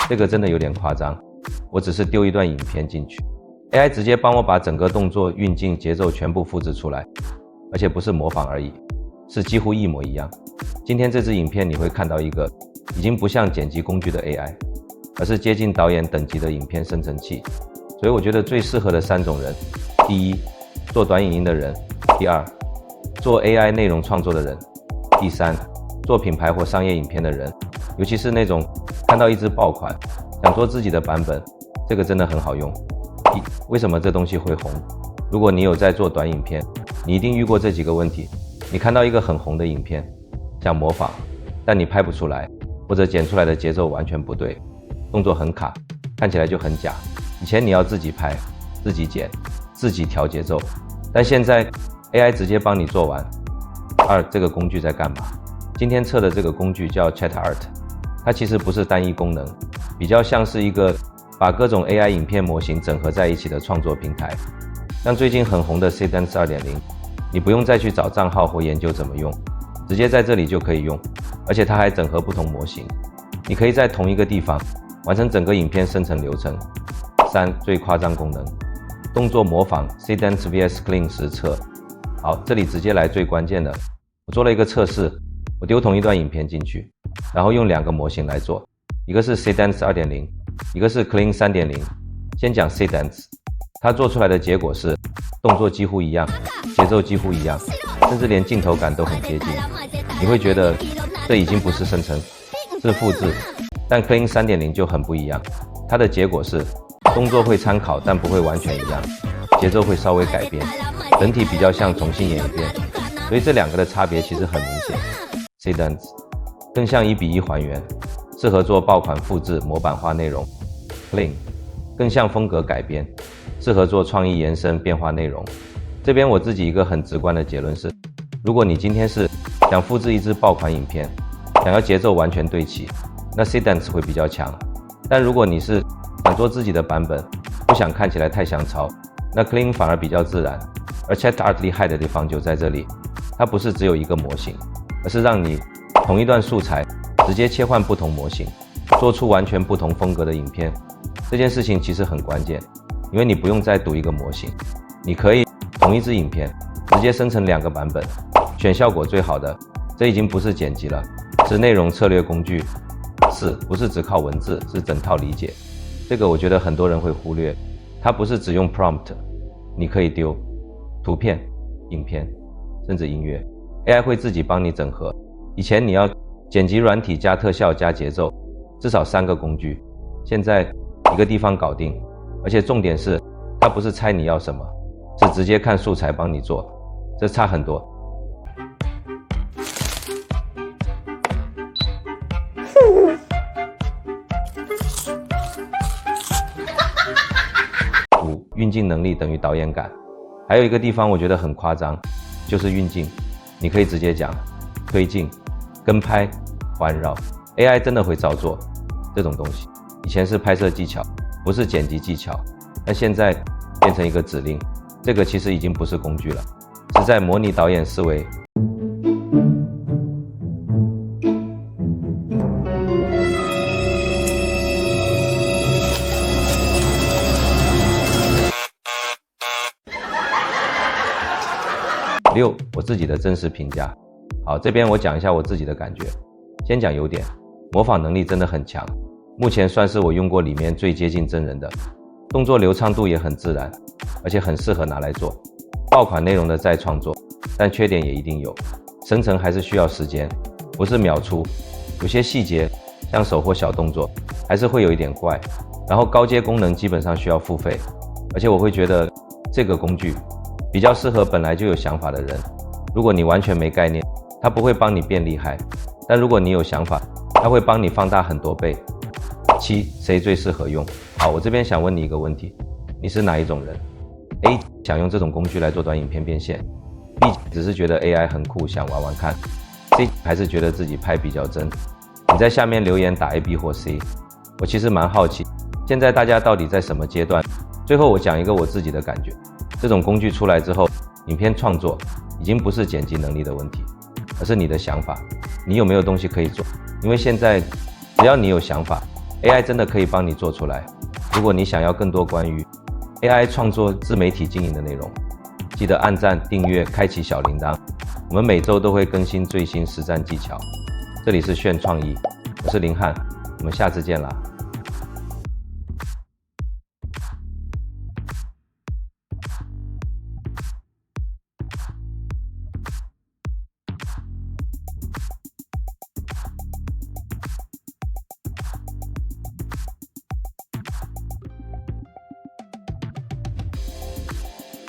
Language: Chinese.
这个真的有点夸张。我只是丢一段影片进去 ，AI 直接帮我把整个动作、运镜、节奏全部复制出来，而且不是模仿而已，是几乎一模一样。今天这支影片你会看到一个已经不像剪辑工具的 AI， 而是接近导演等级的影片生成器。所以我觉得最适合的3种人：第一，做短影音的人；第二，做 AI 内容创作的人；第三，做品牌或商业影片的人。尤其是那种看到一支爆款，想做自己的版本，这个真的很好用。为什么这东西会红？如果你有在做短影片，你一定遇过这几个问题。你看到一个很红的影片，想模仿，但你拍不出来，或者剪出来的节奏完全不对，动作很卡，看起来就很假。以前你要自己拍、自己剪、自己调节奏，但现在 AI 直接帮你做完。这个工具在干嘛？今天测的这个工具叫 ChatArt， 它其实不是单一功能，比较像是一个把各种 AI 影片模型整合在一起的创作平台。像最近很红的 Seedance 2.0， 你不用再去找账号或研究怎么用，直接在这里就可以用，而且它还整合不同模型，你可以在同一个地方完成整个影片生成流程。最夸张功能，动作模仿 Seedance vs Kling 实测。好，这里直接来最关键的，我做了一个测试，我丢同一段影片进去，然后用2个模型来做，一个是 Seedance 2.0， 一个是 Kling 3.0。先讲 Seedance， 它做出来的结果是动作几乎一样，节奏几乎一样，甚至连镜头感都很接近。你会觉得这已经不是生成，是复制。但 Kling 3.0 就很不一样，它的结果是动作会参考，但不会完全一样，节奏会稍微改变，整体比较像重新演一遍。所以这2个的差别其实很明显。Seedance 更像1:1还原，适合做爆款复制、模板化内容。Kling 更像风格改编，适合做创意延伸、变化内容。这边我自己一个很直观的结论是，如果你今天是想复制一支爆款影片，想要节奏完全对齐，那 Seedance 会比较强。但如果你是想做自己的版本，不想看起来太想抄，那 Kling 反而比较自然。而 ChatArt 厉害的地方就在这里，它不是只有一个模型，而是让你同一段素材直接切换不同模型，做出完全不同风格的影片。这件事情其实很关键，因为你不用再读一个模型，你可以同一支影片直接生成2个版本，选效果最好的。这已经不是剪辑了，是内容策略工具。不是只靠文字，是整套理解。这个我觉得很多人会忽略，它不是只用 prompt， 你可以丢图片、影片，甚至音乐， AI 会自己帮你整合。以前你要剪辑软体加特效加节奏，至少3个工具，现在一个地方搞定。而且重点是，它不是猜你要什么，是直接看素材帮你做，这差很多。运镜能力等于导演感。还有一个地方我觉得很夸张，就是运镜，你可以直接讲推进、跟拍、环绕， AI 真的会照做这种东西。以前是拍摄技巧，不是剪辑技巧，但现在变成一个指令，这个其实已经不是工具了，是在模拟导演思维。6，我自己的真实评价。好，这边我讲一下我自己的感觉。先讲优点，模仿能力真的很强，目前算是我用过里面最接近真人的，动作流畅度也很自然，而且很适合拿来做爆款内容的再创作。但缺点也一定有，生成还是需要时间，不是秒出，有些细节像手或小动作还是会有一点怪，然后高阶功能基本上需要付费。而且我会觉得这个工具比较适合本来就有想法的人，如果你完全没概念，它不会帮你变厉害，但如果你有想法，它会帮你放大很多倍。7，谁最适合用？好，我这边想问你一个问题，你是哪一种人？ A， 想用这种工具来做短影片变现， B， 只是觉得 AI 很酷想玩玩看， C， 还是觉得自己拍比较真。你在下面留言打 A、B 或 C， 我其实蛮好奇，现在大家到底在什么阶段？最后我讲一个我自己的感觉，这种工具出来之后，影片创作已经不是剪辑能力的问题，而是你的想法，你有没有东西可以做？因为现在只要你有想法， AI 真的可以帮你做出来。如果你想要更多关于 AI 创作自媒体经营的内容，记得按赞、订阅、开启小铃铛。我们每周都会更新最新实战技巧。这里是炫创意，我是林汉，我们下次见啦。